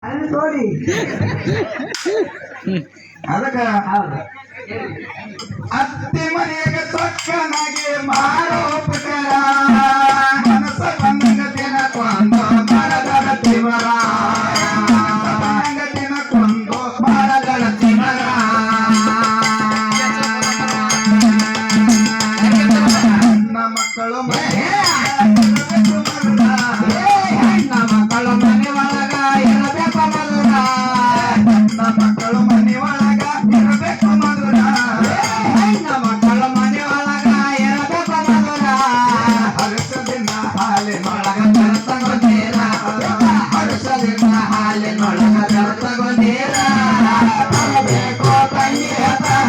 ಅಲ್ಲಿ ನೋಡಿ ಅದಕ್ಕ ಅತ್ತಿ ಮನೆಯಾಗ ಸೊಕ್ಕನಾಗಿ ಮಾರೋ ಪುಟರ ಮನಸ್ಸ ಬಂದಂಗ ತಿನ್ನಕೊಂದು ಮರಗಳ ತಿಮರ ಬಂದಂಗ ತಿನ್ನಕೊಂದು ಮರಗಳ ತಿಮರ ನನ್ನ ಮಕ್ಕಳು ಮನೆ ಒಳಗ ಇರಬೇಕು ಮಧುರ ನನ್ನ ಮಕ್ಕಳು ಮನೆ ಒಳಗ ಇರಬೇಕು ಮಧುರ ನನ್ನ ಮಕ್ಕಳು ಮನೆ ಒಳಗ ಇರಬೇಕು ಮಧುರ ಹರುಷದಿಂದ ಹಾಲಿನೊಳಗ ಬೆರೆತಗೊಂಡೀರ ಹರುಷದಿಂದ ಹಾಲಿನೊಳಗ ಬೆರೆತಗೊಂಡೀರ ಬರಬೇಕು ತಂಗಿ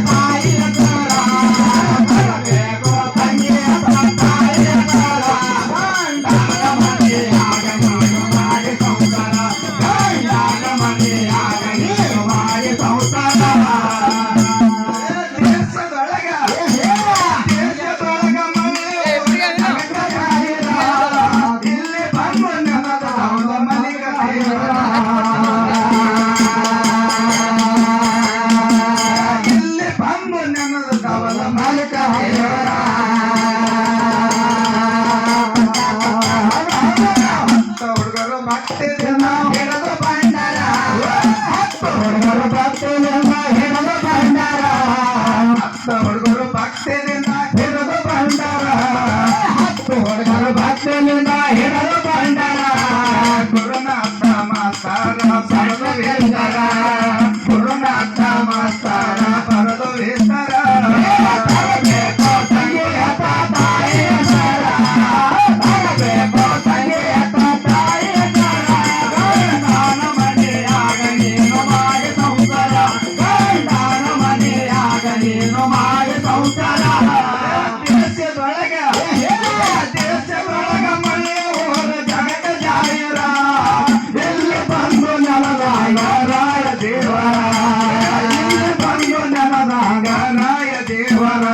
ತಾಯಿಯ ತೋರ ಬರಬೇಕು ತಂಗಿ ತಾಯಿಯ ತೋರ ಹುಡುಗರು ಭಕ್ತಿಯಿಂದ ಹಿಡಿದು ಬಂಡಾರ ಹುಡುಗರು ಭಕ್ತಿಯಿಂದ ಹಿಡಿದು ಬಂಡಾರ ಗುರುನಾಥ ಮಾಸ್ತರ ಬರೆದು ವೇಸ್ತರ ಗುರುನಾಥ ಮಾಸ್ತರ ಬರೆದು ವೇಸ್ತರ ಬರಬೇಕು ತಂಗಿಯ ತಾಯಿಯ ಸರ ಬರಬೇಕು ತಂಗಿಯ ತಾಯಿಯ ಸರ ಗಂಡನ ಮನೆಯಾಗ ನೀನು ಮಾಡಿ ಸಂಸಾರ ಗಂಡನ ಮನೆಯಾಗ ನೀನು ಮಾಡಿ ಸಂಸಾರ ದೇಶದೊಳಗ ಮಳೆ ಹೋದ ಜಗತ್ತ ಜಾಹಿರ ಎಲ್ಲಿ ಬಂದು ನೆಲದಾಗ ರಾಯ ದೇವರ ಎಲ್ಲಿ ಬಂದು ನೆಲದಾಗ ರಾಯ ದೇವರ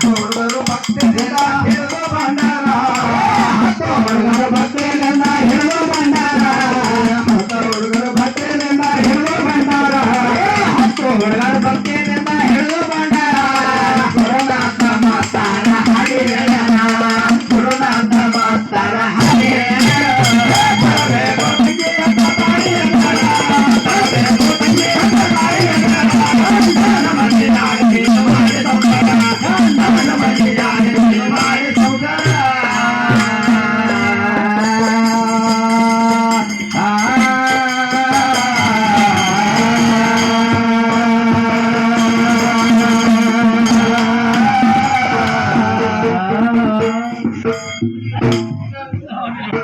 ಹುಡುಗರು ಭಕ್ತಿಯಿಂದ ಹಿಡಿದು ಬಂಡಾರ ಹುಡುಗರು ಭಕ್ತಿಯಿಂದ ಹಿಡಿದು ಬಂಡಾರ ಹುಡುಗರು ಭಕ್ತಿಯಿಂದ ಹಿಡಿದು ಬಂಡಾರ ಹುಡುಗರು ಭಕ್ತಿಯಿಂದ ಹಿಡಿದು ಬಂಡಾರ ಗುರುನಾಥ ಮಾಸ್ತರ ಹರಿಯಣ ಗುರುನಾಥ ಮಾಸ್ತರ ಹರಿಯಣ ಬರಬೇಕು ತಂಗಿಯ ತಾಯಿಯ ಸರ ಬರಬೇಕು ತಂಗಿಯ ತಾಯಿಯ ಸರ ಗಂಡನ ಮನೆಯಾಗ ನೀನು ಮಾಡಿ ಸಂಸಾರ ಗಂಡನ ಮನೆಯಾಗ ನೀನು ಮಾಡಿ ಸಂಸಾರ